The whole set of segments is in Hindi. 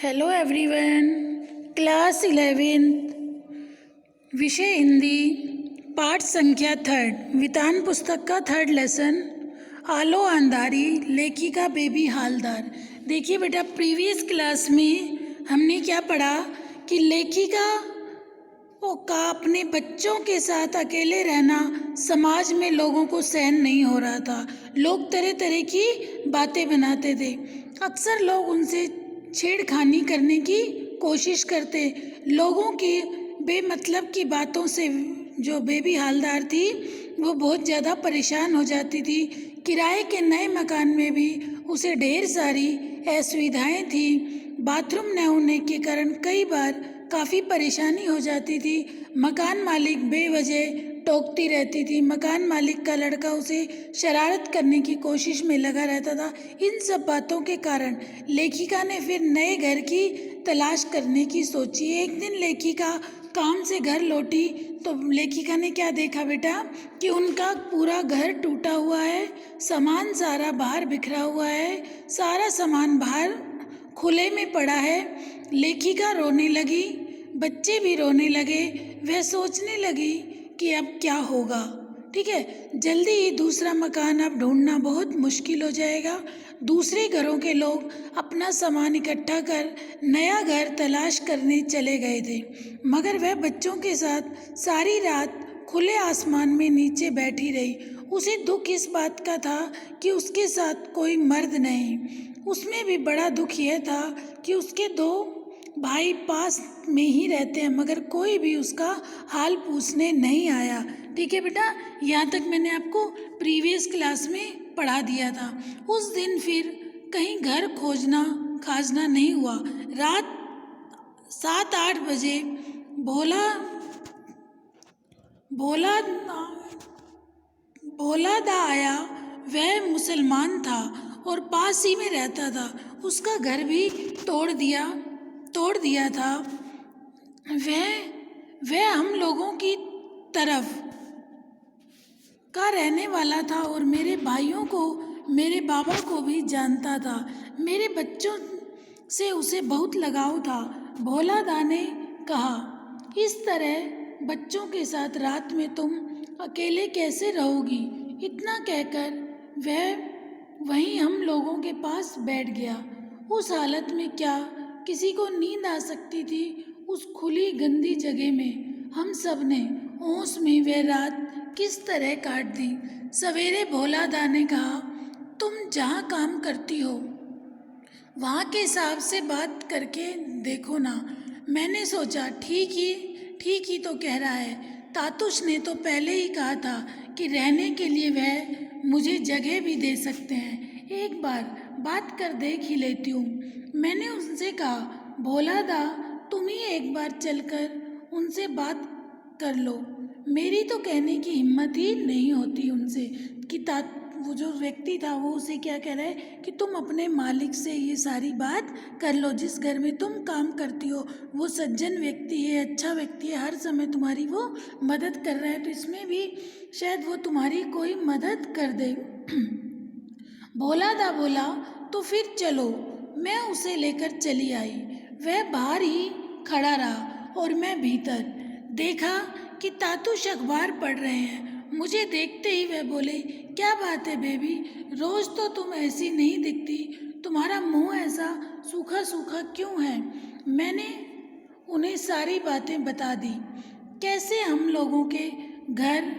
Hello everyone. क्लास 11 विषय हिंदी, पाठ संख्या 3 वितान पुस्तक का 3rd लेसन आलो अंधारी, लेखिका बेबी हालदार। देखिए बेटा, प्रीवियस क्लास में हमने क्या पढ़ा कि लेखिका का अपने बच्चों के साथ अकेले रहना समाज में लोगों को सहन नहीं हो रहा था। लोग तरह तरह की बातें बनाते थे। अक्सर लोग उनसे छेड़खानी करने की कोशिश करते। लोगों की बेमतलब की बातों से जो बेबी हालदार थी वो बहुत ज़्यादा परेशान हो जाती थी। किराए के नए मकान में भी उसे ढेर सारी असुविधाएं थी। बाथरूम न होने के कारण कई बार काफ़ी परेशानी हो जाती थी। मकान मालिक बेवजह टोकती रहती थी। मकान मालिक का लड़का उसे शरारत करने की कोशिश में लगा रहता था। इन सब बातों के कारण लेखिका ने फिर नए घर की तलाश करने की सोची। एक दिन लेखिका काम से घर लौटी तो लेखिका ने क्या देखा बेटा कि उनका पूरा घर टूटा हुआ है, सामान सारा बाहर बिखरा हुआ है, सारा सामान बाहर खुले में पड़ा है। लेखिका रोने लगी, बच्चे भी रोने लगे। वह सोचने लगी कि अब क्या होगा। ठीक है, जल्दी ही दूसरा मकान अब ढूंढना बहुत मुश्किल हो जाएगा। दूसरे घरों के लोग अपना सामान इकट्ठा कर नया घर तलाश करने चले गए थे, मगर वह बच्चों के साथ सारी रात खुले आसमान में नीचे बैठी रही। उसे दुख इस बात का था कि उसके साथ कोई मर्द नहीं। उसमें भी बड़ा दुख यह था कि उसके 2 भाई पास में ही रहते हैं, मगर कोई भी उसका हाल पूछने नहीं आया। ठीक है बेटा, यहाँ तक मैंने आपको प्रीवियस क्लास में पढ़ा दिया था। उस दिन फिर कहीं घर खोजना खाजना नहीं हुआ। रात 7-8 बजे भोला भोला भोला दा आया। वह मुसलमान था और पास ही में रहता था। उसका घर भी तोड़ दिया था। वह हम लोगों की तरफ का रहने वाला था और मेरे भाइयों को, मेरे बाबा को भी जानता था। मेरे बच्चों से उसे बहुत लगाव था। भोला दा ने कहा, इस तरह बच्चों के साथ रात में तुम अकेले कैसे रहोगी? इतना कहकर वह वहीं हम लोगों के पास बैठ गया। उस हालत में क्या किसी को नींद आ सकती थी? उस खुली गंदी जगह में हम सब ने होश में वह रात किस तरह काट दी। सवेरे भोला दा ने कहा, तुम जहाँ काम करती हो वहाँ के साहब से बात करके देखो ना। मैंने सोचा ठीक ही तो कह रहा है। तातुश ने तो पहले ही कहा था कि रहने के लिए वह मुझे जगह भी दे सकते हैं। एक बार बात कर देख ही लेती हूँ। मैंने उनसे कहा, भोला दा तुम ही एक बार चलकर उनसे बात कर लो। मेरी तो कहने की हिम्मत ही नहीं होती उनसे कि वो जो व्यक्ति था वो उसे क्या कह रहा है कि तुम अपने मालिक से ये सारी बात कर लो। जिस घर में तुम काम करती हो वो सज्जन व्यक्ति है, अच्छा व्यक्ति है, हर समय तुम्हारी वो मदद कर रहा है, तो इसमें भी शायद वो तुम्हारी कोई मदद कर दे। भोला दा बोला, तो फिर चलो। मैं उसे लेकर चली आई। वह बाहर ही खड़ा रहा और मैं भीतर। देखा कि तातुश अखबार पढ़ रहे हैं। मुझे देखते ही वह बोले, क्या बात है बेबी, रोज तो तुम ऐसी नहीं दिखती, तुम्हारा मुंह ऐसा सूखा सूखा क्यों है? मैंने उन्हें सारी बातें बता दी। कैसे हम लोगों के घर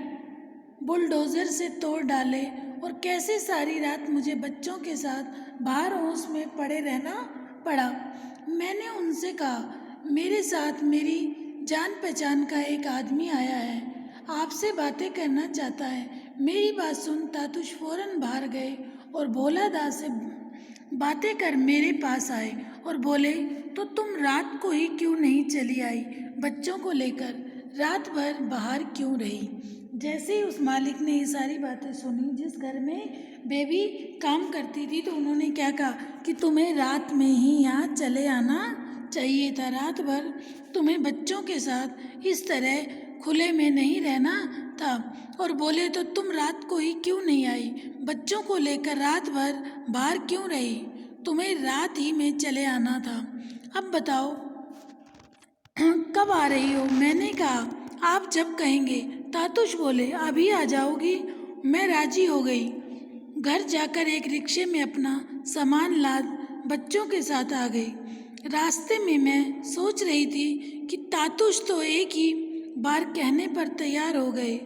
बुलडोज़र से तोड़ डाले और कैसे सारी रात मुझे बच्चों के साथ बाहर ओस में पड़े रहना पड़ा। मैंने उनसे कहा, मेरे साथ मेरी जान पहचान का एक आदमी आया है, आपसे बातें करना चाहता है। मेरी बात सुन तातुश फौरन बाहर गए और भोला दा से बातें कर मेरे पास आए और बोले, तो तुम रात को ही क्यों नहीं चली आई? बच्चों को लेकर रात भर बाहर क्यों रही? जैसे ही उस मालिक ने ये सारी बातें सुनी, जिस घर में बेबी काम करती थी, तो उन्होंने क्या कहा कि तुम्हें रात में ही यहाँ चले आना चाहिए था। रात भर तुम्हें बच्चों के साथ इस तरह खुले में नहीं रहना था। और बोले, तो तुम रात को ही क्यों नहीं आई? बच्चों को लेकर रात भर बाहर क्यों रही? तुम्हें रात ही में चले आना था। अब बताओ कब आ रही हो? मैंने कहा आप जब कहेंगे। तातुश बोले अभी आ जाओगी? मैं राजी हो गई। घर जाकर एक रिक्शे में अपना सामान लाद बच्चों के साथ आ गई। रास्ते में मैं सोच रही थी कि तातुश तो एक ही बार कहने पर तैयार हो गए,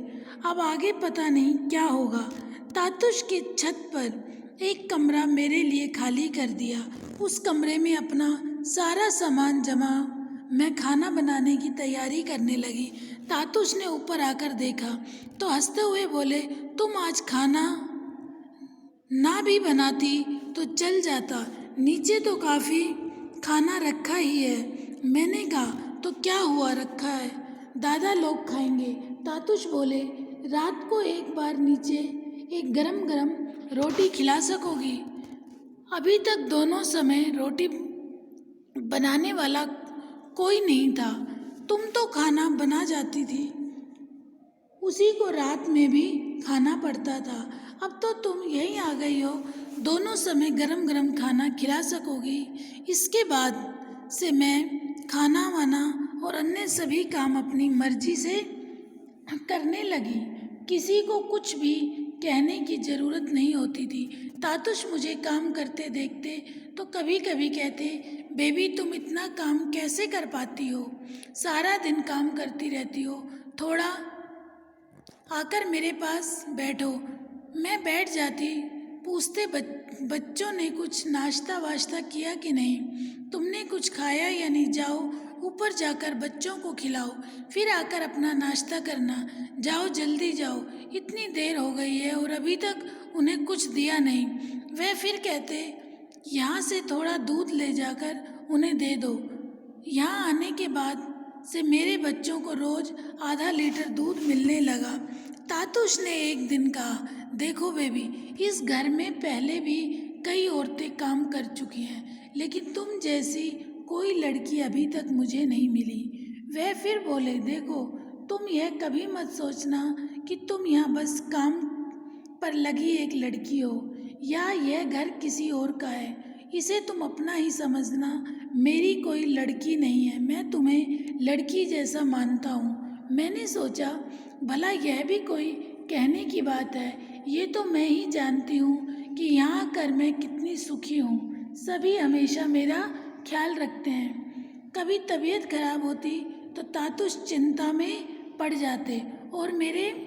अब आगे पता नहीं क्या होगा। तातुश की छत पर एक कमरा मेरे लिए खाली कर दिया। उस कमरे में अपना सारा सामान जमा मैं खाना बनाने की तैयारी करने लगी। तातुश ने ऊपर आकर देखा तो हंसते हुए बोले, तुम आज खाना ना भी बनाती तो चल जाता, नीचे तो काफ़ी खाना रखा ही है। मैंने कहा तो क्या हुआ, रखा है, दादा लोग खाएंगे। तातुश बोले, रात को एक बार नीचे एक गरम गरम रोटी खिला सकोगी? अभी तक दोनों समय रोटी बनाने वाला कोई नहीं था, तुम तो खाना बना जाती थी, उसी को रात में भी खाना पड़ता था। अब तो तुम यहीं आ गई हो, दोनों समय गरम गरम खाना खिला सकोगी। इसके बाद से मैं खाना वाना और अन्य सभी काम अपनी मर्जी से करने लगी, किसी को कुछ भी कहने की ज़रूरत नहीं होती थी। तातुश मुझे काम करते देखते तो कभी कभी कहते, बेबी तुम इतना काम कैसे कर पाती हो, सारा दिन काम करती रहती हो, थोड़ा आकर मेरे पास बैठो। मैं बैठ जाती। पूछते, बच्चों ने कुछ नाश्ता वाश्ता किया कि नहीं, तुमने कुछ खाया या नहीं, जाओ ऊपर जाकर बच्चों को खिलाओ, फिर आकर अपना नाश्ता करना, जाओ जल्दी जाओ, इतनी देर हो गई है और अभी तक उन्हें कुछ दिया नहीं। वह फिर कहते, यहाँ से थोड़ा दूध ले जाकर उन्हें दे दो। यहाँ आने के बाद से मेरे बच्चों को रोज़ आधा लीटर दूध मिलने लगा। तातुश ने एक दिन कहा, देखो बेबी, इस घर में पहले भी कई औरतें काम कर चुकी हैं, लेकिन तुम जैसी कोई लड़की अभी तक मुझे नहीं मिली। वह फिर बोले, देखो तुम यह कभी मत सोचना कि तुम यहाँ बस काम पर लगी एक लड़की हो या यह घर किसी और का है, इसे तुम अपना ही समझना, मेरी कोई लड़की नहीं है, मैं तुम्हें लड़की जैसा मानता हूँ। मैंने सोचा भला यह भी कोई कहने की बात है, ये तो मैं ही जानती हूँ कि यहाँ कर मैं कितनी सुखी हूँ, सभी हमेशा मेरा ख्याल रखते हैं। कभी तबीयत खराब होती तो तातुश चिंता में पड़ जाते और मेरे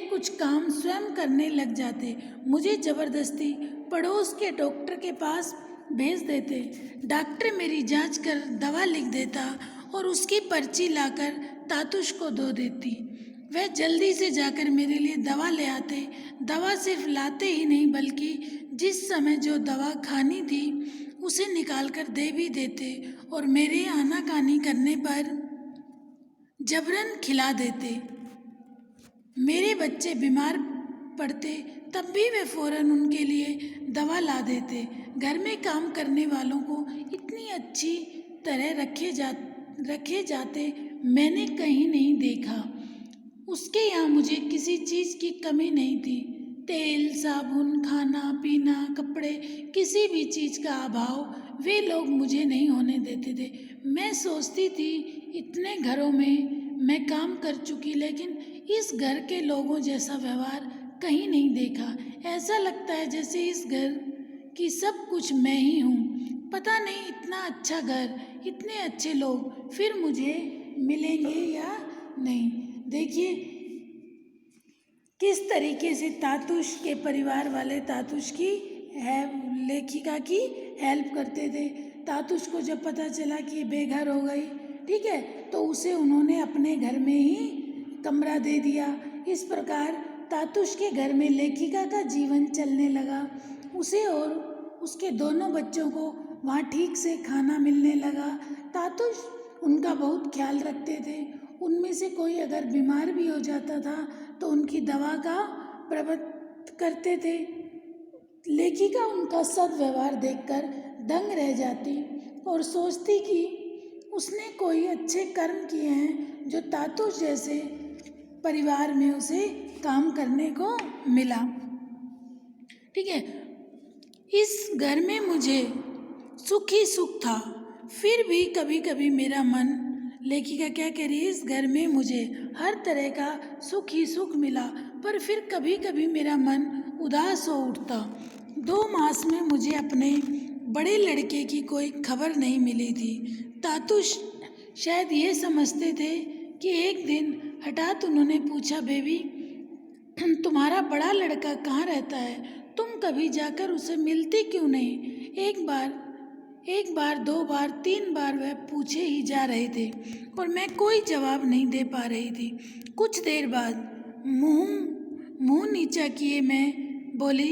कुछ काम स्वयं करने लग जाते। मुझे ज़बरदस्ती पड़ोस के डॉक्टर के पास भेज देते। डॉक्टर मेरी जांच कर दवा लिख देता और उसकी पर्ची लाकर तातुश को दे देती। वह जल्दी से जाकर मेरे लिए दवा ले आते। दवा सिर्फ लाते ही नहीं बल्कि जिस समय जो दवा खानी थी उसे निकाल कर दे भी देते और मेरे आनाकानी करने पर जबरन खिला देते। मेरे बच्चे बीमार पड़ते तब भी वे फ़ौरन उनके लिए दवा ला देते। घर में काम करने वालों को इतनी अच्छी तरह रखे जाते मैंने कहीं नहीं देखा। उसके यहाँ मुझे किसी चीज़ की कमी नहीं थी। तेल, साबुन, खाना पीना, कपड़े, किसी भी चीज़ का अभाव वे लोग मुझे नहीं होने देते थे। मैं सोचती थी इतने घरों में मैं काम कर चुकी, लेकिन इस घर के लोगों जैसा व्यवहार कहीं नहीं देखा। ऐसा लगता है जैसे इस घर की सब कुछ मैं ही हूँ। पता नहीं इतना अच्छा घर, इतने अच्छे लोग फिर मुझे मिलेंगे या नहीं। देखिए किस तरीके से तातुश के परिवार वाले तातुश की लेखिका की हेल्प करते थे। तातुश को जब पता चला कि बेघर हो गई, ठीक है, तो उसे उन्होंने अपने घर में ही कमरा दे दिया। इस प्रकार तातुश के घर में लेखिका का जीवन चलने लगा। उसे और उसके दोनों बच्चों को वहाँ ठीक से खाना मिलने लगा। तातुश उनका बहुत ख्याल रखते थे। उनमें से कोई अगर बीमार भी हो जाता था तो उनकी दवा का प्रबंध करते थे। लेखिका उनका सद्व्यवहार देखकर दंग रह जाती और सोचती कि उसने कोई अच्छे कर्म किए हैं जो तातुश जैसे परिवार में उसे काम करने को मिला। ठीक है, इस घर में मुझे सुख ही सुख था। फिर भी कभी कभी मेरा मन, लेखिका क्या कह रही है, इस घर में मुझे हर तरह का सुख ही सुख मिला, पर फिर कभी कभी मेरा मन उदास हो उठता। 2 मास में मुझे अपने बड़े लड़के की कोई खबर नहीं मिली थी। तातुश शायद ये समझते थे कि एक दिन हठात उन्होंने पूछा, बेबी तुम्हारा बड़ा लड़का कहाँ रहता है? तुम कभी जाकर उसे मिलती क्यों नहीं? एक बार 2 बार 3 बार वह पूछे ही जा रहे थे और मैं कोई जवाब नहीं दे पा रही थी। कुछ देर बाद मुंह नीचा किए मैं बोली,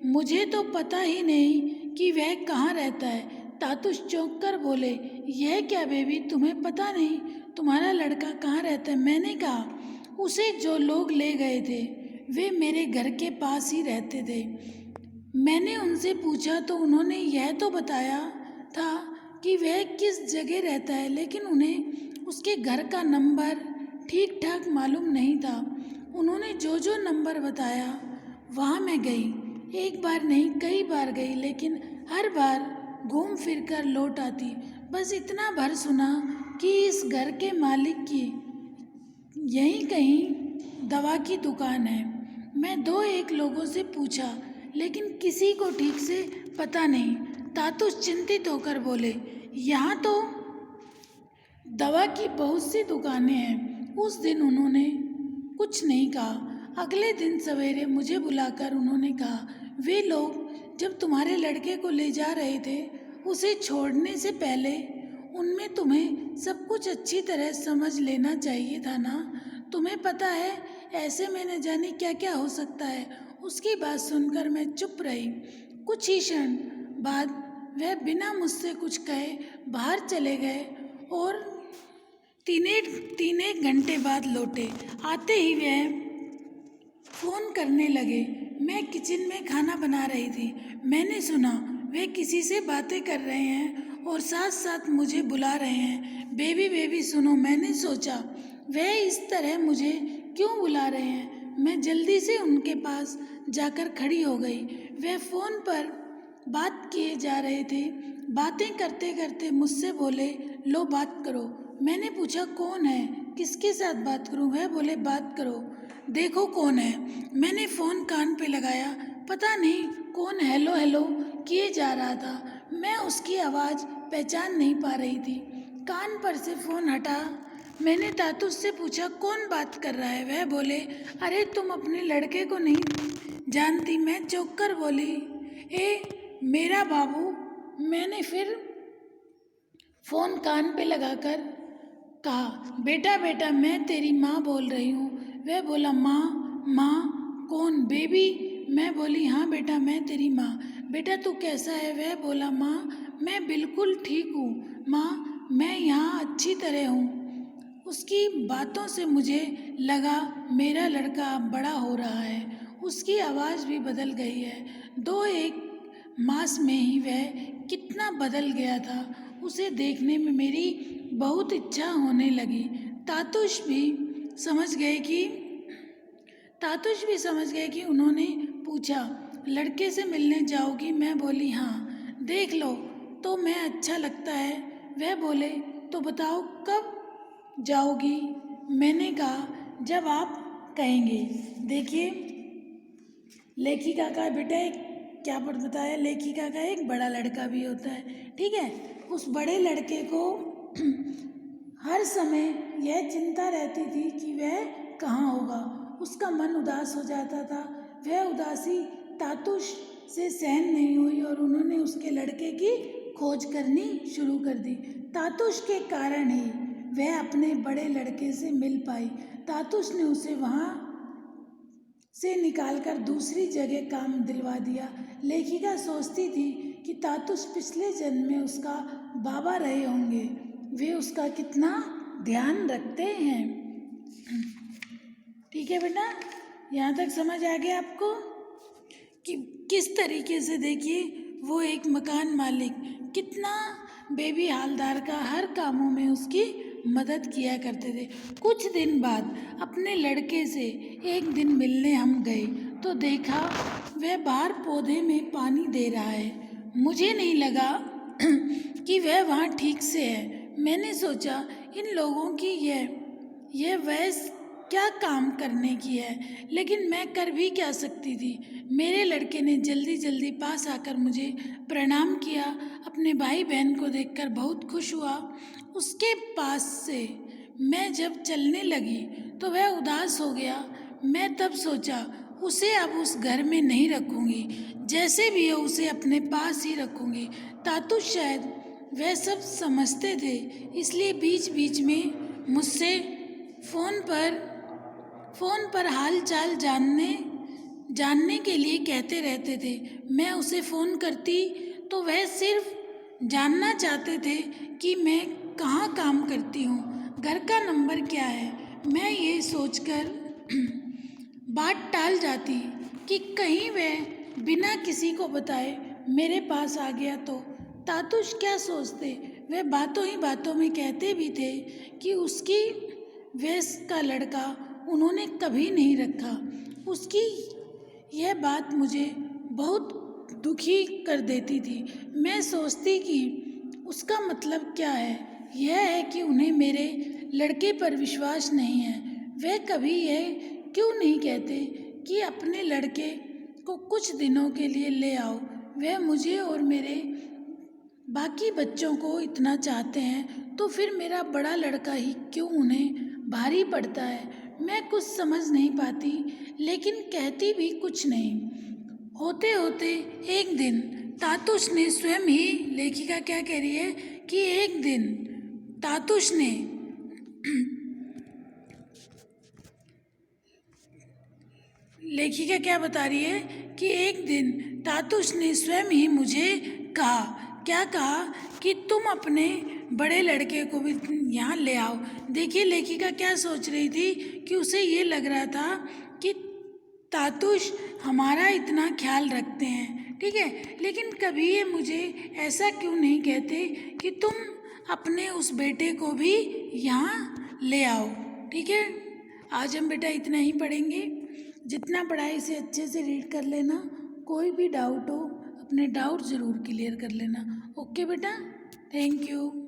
मुझे तो पता ही नहीं कि वह कहाँ रहता है। तातुश चौंक कर बोले, यह क्या बेबी, तुम्हें पता नहीं तुम्हारा लड़का कहाँ रहता है? मैंने कहा, उसे जो लोग ले गए थे वे मेरे घर के पास ही रहते थे। मैंने उनसे पूछा तो उन्होंने यह तो बताया था कि वह किस जगह रहता है, लेकिन उन्हें उसके घर का नंबर ठीक ठाक मालूम नहीं था। उन्होंने जो जो नंबर बताया वहाँ मैं गई। एक बार नहीं कई बार गई, लेकिन हर बार घूम फिर कर लौट आती। बस इतना भर सुना कि इस घर के मालिक की यहीं कहीं दवा की दुकान है। मैं 2-1 लोगों से पूछा, लेकिन किसी को ठीक से पता नहीं। तातुश चिंतित होकर बोले, यहाँ तो दवा की बहुत सी दुकानें हैं। उस दिन उन्होंने कुछ नहीं कहा। अगले दिन सवेरे मुझे बुलाकर उन्होंने कहा, वे लोग जब तुम्हारे लड़के को ले जा रहे थे, उसे छोड़ने से पहले उनमें तुम्हें सब कुछ अच्छी तरह समझ लेना चाहिए था ना। तुम्हें पता है ऐसे में न जाने क्या क्या हो सकता है। उसकी बात सुनकर मैं चुप रही। कुछ ही क्षण बाद वह बिना मुझसे कुछ कहे बाहर चले गए और 3 घंटे बाद लौटे। आते ही वह फ़ोन करने लगे। मैं किचन में खाना बना रही थी। मैंने सुना वे किसी से बातें कर रहे हैं और साथ साथ मुझे बुला रहे हैं। बेबी बेबी सुनो। मैंने सोचा वह इस तरह मुझे क्यों बुला रहे हैं। मैं जल्दी से उनके पास जाकर खड़ी हो गई। वह फ़ोन पर बात किए जा रहे थे। बातें करते करते मुझसे बोले, लो बात करो। मैंने पूछा, कौन है? किसके साथ बात करूं? वह बोले, बात करो, देखो कौन है। मैंने फ़ोन कान पे लगाया। पता नहीं कौन हेलो हेलो किए जा रहा था। मैं उसकी आवाज़ पहचान नहीं पा रही थी। कान पर से फ़ोन हटा। मैंने तातुश से पूछा, कौन बात कर रहा है? वह बोले, अरे तुम अपने लड़के को नहीं जानती? मैं चौंक कर बोली, मेरा बाबू। मैंने फिर फ़ोन कान पे लगाकर कहा, बेटा बेटा मैं तेरी माँ बोल रही हूँ। वह बोला, माँ कौन? बेबी। मैं बोली, हाँ बेटा मैं तेरी माँ। बेटा तू कैसा है? वह बोला, माँ मैं बिल्कुल ठीक हूँ माँ, मैं यहाँ अच्छी तरह हूँ। उसकी बातों से मुझे लगा मेरा लड़का बड़ा हो रहा है। उसकी आवाज़ भी बदल गई है। 2-1 मास में ही वह कितना बदल गया था, उसे देखने में मेरी बहुत इच्छा होने लगी। तातुश भी समझ गए कि उन्होंने पूछा, लड़के से मिलने जाओगी? मैं बोली, हाँ। देख लो तो मैं अच्छा लगता है। वह बोले, तो बताओ कब जाओगी? मैंने कहा, जब आप कहेंगे। देखिए लेखिका का बेटा एक क्या बताया, लेखिका का एक बड़ा लड़का भी होता है, ठीक है। उस बड़े लड़के को हर समय यह चिंता रहती थी कि वह कहाँ होगा। उसका मन उदास हो जाता था। वह उदासी तातुश से सहन नहीं हुई और उन्होंने उसके लड़के की खोज करनी शुरू कर दी। तातुश के कारण ही वह अपने बड़े लड़के से मिल पाई। तातुश ने उसे वहाँ से निकालकर दूसरी जगह काम दिलवा दिया। लेखिका सोचती थी कि तातुश पिछले जन्म में उसका बाबा रहे होंगे। वे उसका कितना ध्यान रखते हैं। ठीक है बेटा, यहाँ तक समझ आ गया आपको कि किस तरीके से, देखिए वो एक मकान मालिक कितना बेबी हालदार का हर कामों में उसकी मदद किया करते थे। कुछ दिन बाद अपने लड़के से एक दिन मिलने हम गए तो देखा वह बाहर पौधे में पानी दे रहा है। मुझे नहीं लगा कि वह वहाँ ठीक से है। मैंने सोचा इन लोगों की यह वयस क्या काम करने की है, लेकिन मैं कर भी क्या सकती थी। मेरे लड़के ने जल्दी जल्दी पास आकर मुझे प्रणाम किया। अपने भाई बहन को देखकर बहुत खुश हुआ। उसके पास से मैं जब चलने लगी तो वह उदास हो गया। मैं तब सोचा उसे अब उस घर में नहीं रखूँगी, जैसे भी हो उसे अपने पास ही रखूँगी। तातू शायद वह सब समझते थे, इसलिए बीच बीच में मुझसे फ़ोन पर हाल चाल जानने के लिए कहते रहते थे। मैं उसे फ़ोन करती तो वह सिर्फ जानना चाहते थे कि मैं कहाँ काम करती हूँ, घर का नंबर क्या है। मैं ये सोचकर बात टाल जाती कि कहीं वह बिना किसी को बताए मेरे पास आ गया तो तातुश क्या सोचते। वे बातों ही बातों में कहते भी थे कि उसकी वयस्क का लड़का उन्होंने कभी नहीं रखा। उसकी यह बात मुझे बहुत दुखी कर देती थी। मैं सोचती कि उसका मतलब क्या है। यह है कि उन्हें मेरे लड़के पर विश्वास नहीं है। वे कभी यह क्यों नहीं कहते कि अपने लड़के को कुछ दिनों के लिए ले आओ। वे मुझे और मेरे बाकी बच्चों को इतना चाहते हैं तो फिर मेरा बड़ा लड़का ही क्यों उन्हें भारी पड़ता है। मैं कुछ समझ नहीं पाती, लेकिन कहती भी कुछ नहीं। होते होते एक दिन तातुश ने स्वयं ही, लेखिका क्या कह रही है कि एक दिन तातुश ने लेखिका क्या बता रही है कि एक दिन तातुश ने स्वयं ही मुझे कहा, क्या कहा कि तुम अपने बड़े लड़के को भी यहाँ ले आओ। देखिए लेखिका क्या सोच रही थी कि उसे ये लग रहा था कि तातुश हमारा इतना ख्याल रखते हैं, ठीक है, लेकिन कभी ये मुझे ऐसा क्यों नहीं कहते कि तुम अपने उस बेटे को भी यहाँ ले आओ। ठीक है, आज हम बेटा इतना ही पढ़ेंगे। जितना पढ़ाई से अच्छे से रीड कर लेना। कोई भी डाउट हो अपने डाउट ज़रूर क्लियर कर लेना। ओके बेटा, थैंक यू।